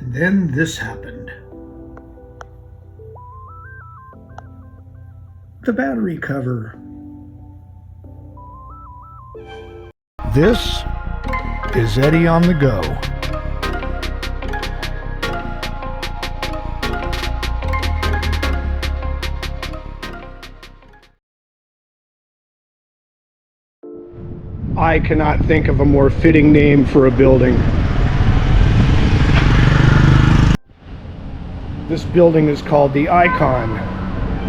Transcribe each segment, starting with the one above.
And then this happened. The battery cover. This is Eddie on the go. I cannot think of a more fitting name for a building. This building is called the Icon,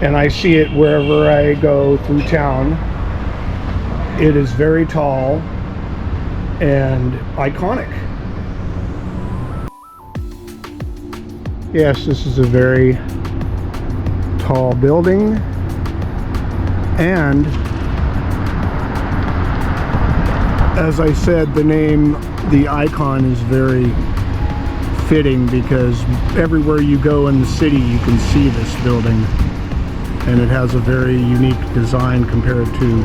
and I see it wherever I go through town. It is very tall and iconic. Yes, this is a very tall building, and as I said, the name The Icon is very fitting because everywhere you go in the city you can see this building, and it has a very unique design compared to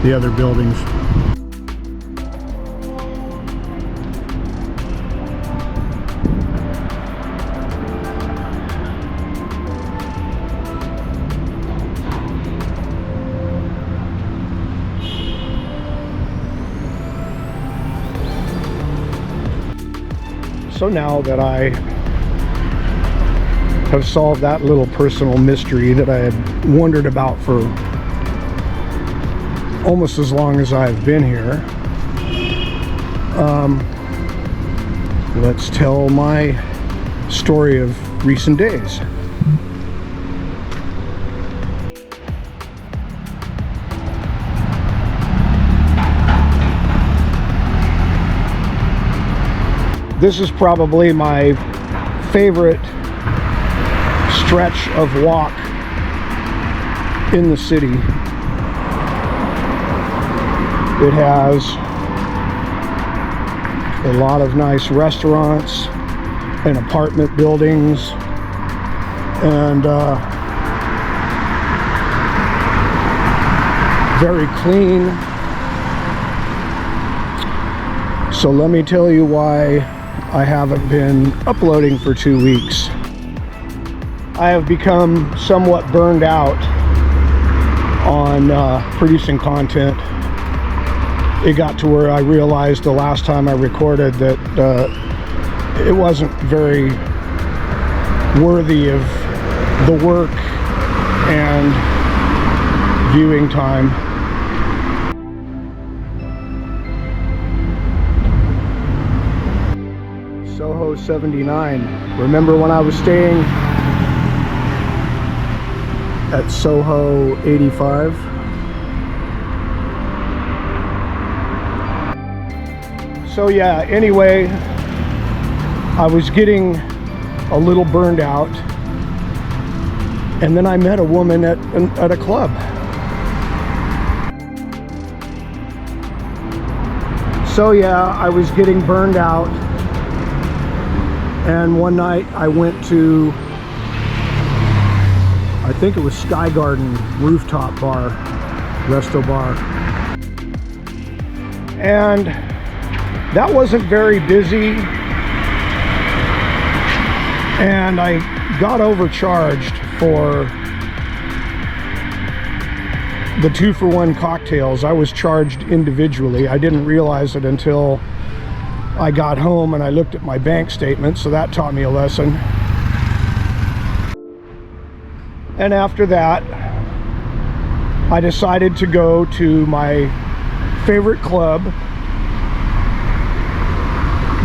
the other buildings. So now that I have solved that little personal mystery that I had wondered about for almost as long as I've been here, let's tell my story of recent days. This is probably my favorite stretch of walk in the city. It has a lot of nice restaurants and apartment buildings, and very clean. So let me tell you why I haven't been uploading for 2 weeks. I have become somewhat burned out on producing content. It got to where I realized the last time I recorded that it wasn't very worthy of the work and viewing time. Soho 79. Remember when I was staying at Soho 85? So yeah, anyway, I was getting a little burned out, and then I met a woman at a club. So yeah, I was getting burned out, and one night I went to, I think it was Sky Garden rooftop bar, resto bar, and that wasn't very busy, and I got overcharged for the 2-for-1 cocktails. I was charged individually. I didn't realize it until I got home and I looked at my bank statement, so that taught me a lesson. And after that, I decided to go to my favorite club,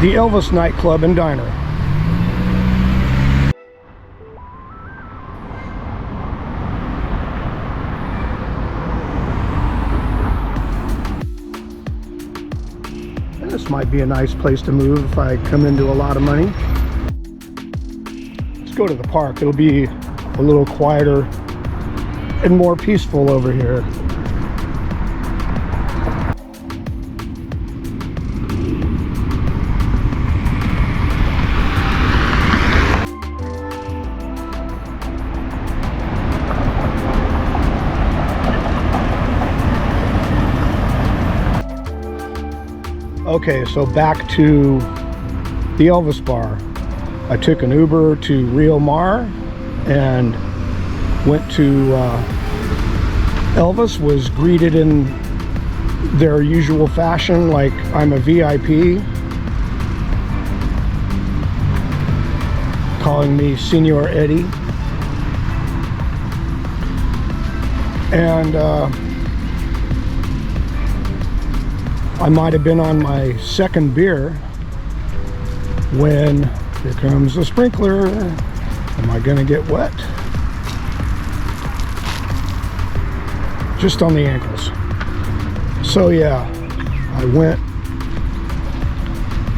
the Elvis nightclub and diner. And this might be a nice place to move if I come into a lot of money. Let's go to the park. It'll be a little quieter and more peaceful over here. Okay, so back to the Elvis bar. I took an Uber to Rio Mar and went to Elvis, was greeted in their usual fashion like I'm a VIP, calling me Senor Eddie. And I might have been on my second beer when here comes the sprinkler. Am I gonna get wet? Just on the ankles. So yeah, I went,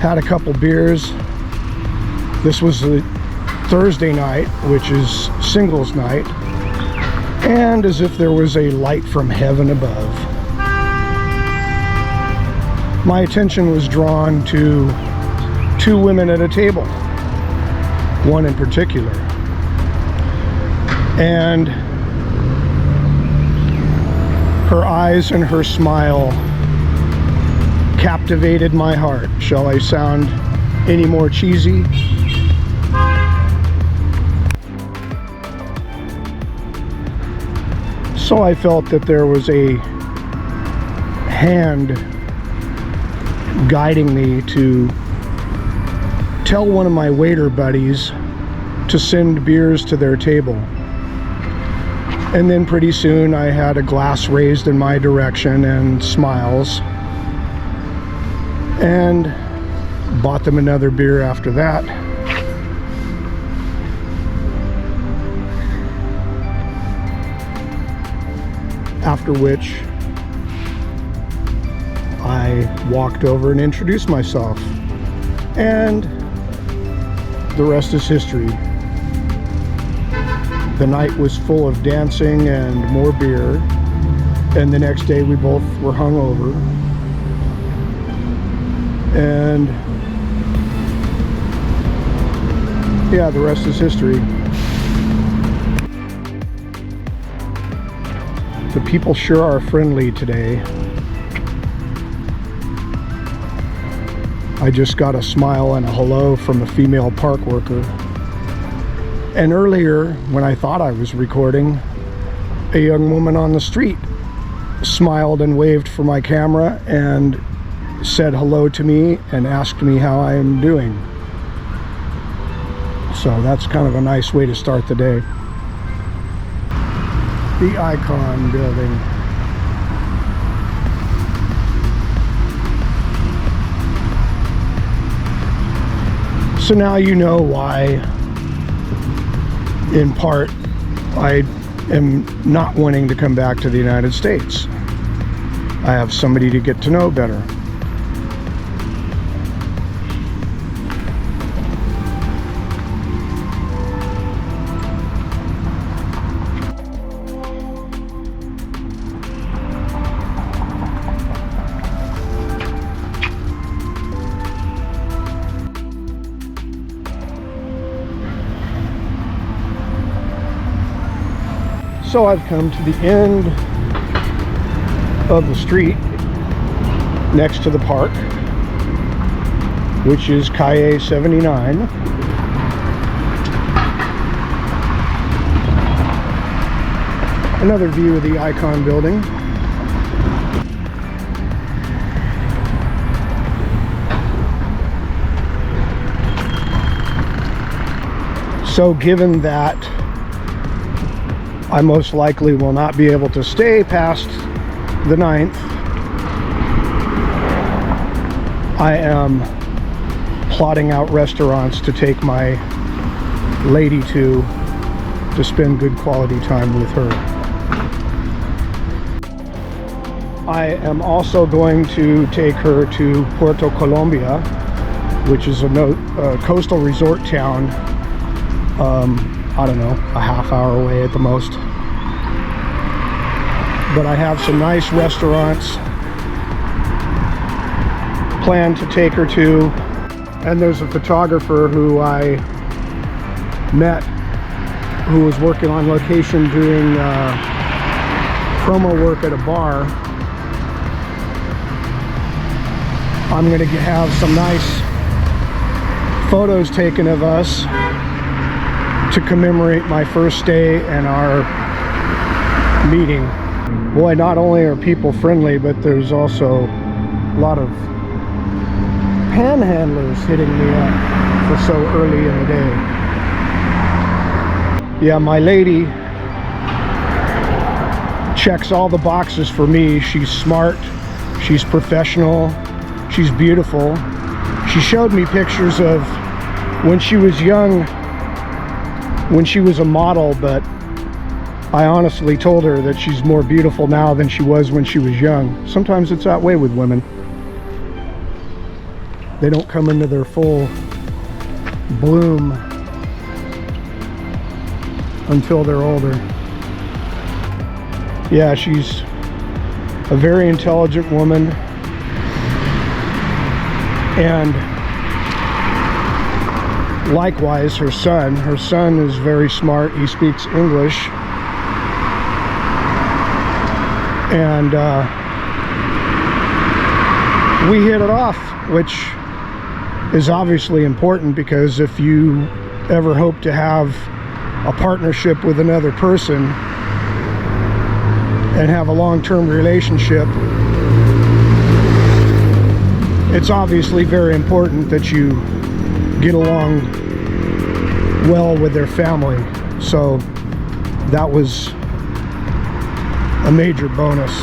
had a couple beers. This was the Thursday night, which is singles night, and as if there was a light from heaven above, my attention was drawn to two women at a table, one in particular, and her eyes and her smile captivated my heart. Shall I sound any more cheesy? So I felt that there was a hand guiding me to tell one of my waiter buddies to send beers to their table. And then pretty soon I had a glass raised in my direction and smiles, and bought them another beer after that. After which I walked over and introduced myself, and the rest is history. The night was full of dancing and more beer, and the next day we both were hungover, and yeah, the rest is history. The people sure are friendly today. I just got a smile and a hello from a female park worker. And earlier, when I thought I was recording, a young woman on the street smiled and waved for my camera and said hello to me and asked me how I am doing. So that's kind of a nice way to start the day. The Icon Building. So now you know why, in part, I am not wanting to come back to the United States. I have somebody to get to know better. So I've come to the end of the street next to the park, which is Calle 79. Another view of the Icon Building. So given that I most likely will not be able to stay past the 9th, I am plotting out restaurants to take my lady to spend good quality time with her. I am also going to take her to Puerto Colombia, which is a coastal resort town, I don't know, a half hour away at the most. But I have some nice restaurants planned to take her to. And there's a photographer who I met who was working on location doing promo work at a bar. I'm going to have some nice photos taken of us to commemorate my first day and our meeting. Boy, not only are people friendly, but there's also a lot of panhandlers hitting me up for so early in the day. Yeah, my lady checks all the boxes for me. She's smart, she's professional, she's beautiful. She showed me pictures of when she was young, when she was a model, but I honestly told her that she's more beautiful now than she was when she was young. Sometimes it's that way with women. They don't come into their full bloom until they're older. Yeah, she's a very intelligent woman, and likewise her son is very smart. He speaks English, and we hit it off, which is obviously important, because if you ever hope to have a partnership with another person and have a long-term relationship, it's obviously very important that you get along well with their family. So that was a major bonus.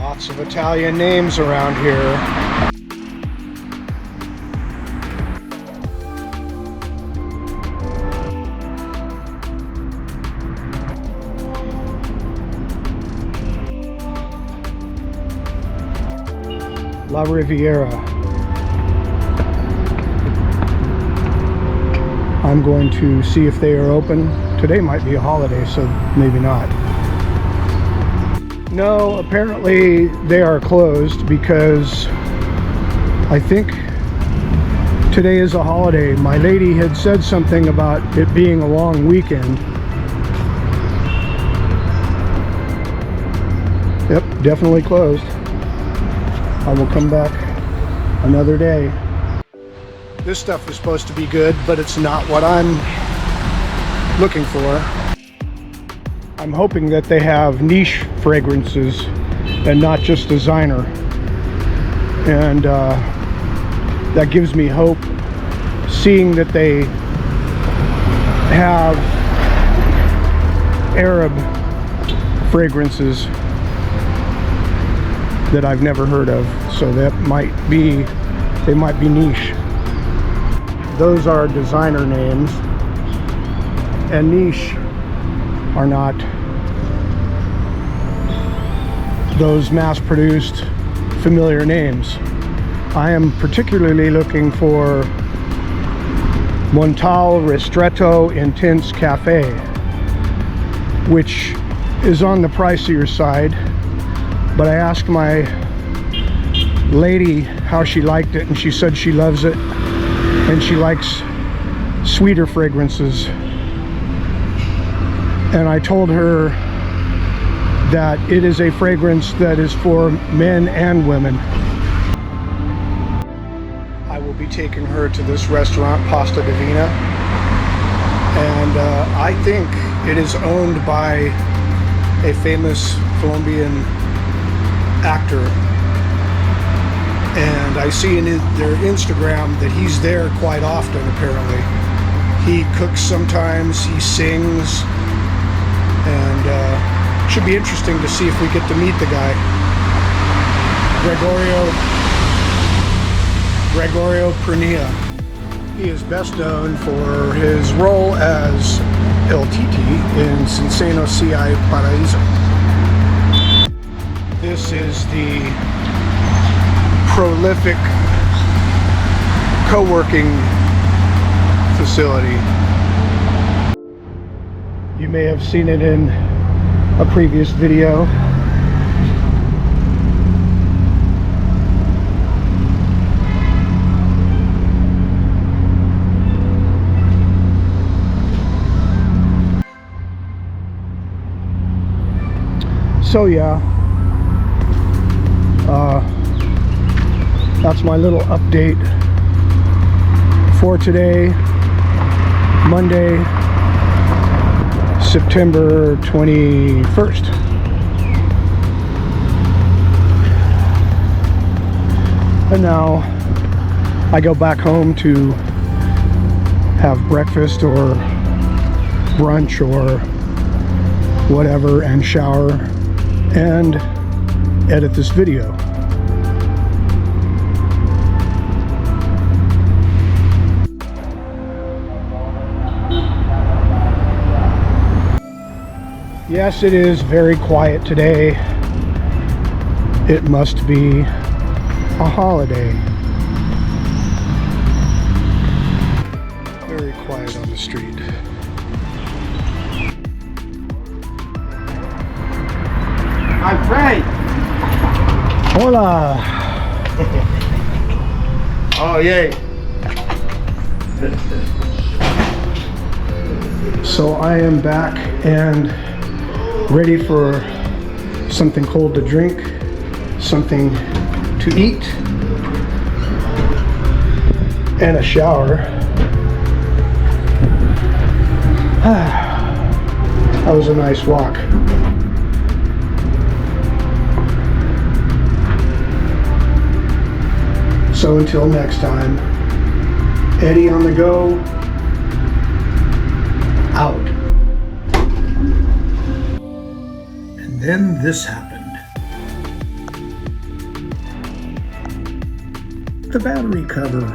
Lots of Italian names around here. La Riviera. I'm going to see if they are open. Today might be a holiday, so maybe not. No, apparently they are closed, because I think today is a holiday. My lady had said something about it being a long weekend. Yep, definitely closed. I will come back another day. This stuff is supposed to be good, but it's not what I'm looking for. I'm hoping that they have niche fragrances and not just designer. And that gives me hope, seeing that they have Arab fragrances that I've never heard of, so that might be, they might be niche. Those are designer names, and niche are not those mass-produced familiar names. I am particularly looking for Montal Ristretto Intense Cafe, which is on the pricier side. But I asked my lady how she liked it, and she said she loves it, and she likes sweeter fragrances. And I told her that it is a fragrance that is for men and women. I will be taking her to this restaurant, Pasta Divina, and I think it is owned by a famous Colombian actor, and I see in their Instagram that he's there quite often. Apparently he cooks sometimes, he sings, and should be interesting to see if we get to meet the guy. Gregorio Pernilla. He is best known for his role as El Titi in Sinseno Si Hay Paraíso. This is the prolific co-working facility. You may have seen it in a previous video. So yeah, that's my little update for today, Monday, September 21st. And now I go back home to have breakfast or brunch or whatever and shower and edit this video. Yes, it is very quiet today. It must be a holiday. Very quiet on the street. My friend! Hola! Oh, yay! So I am back and ready for something cold to drink, something to eat, and a shower. That was a nice walk. So until next time, Eddie on the go, out. And then this happened. The battery cover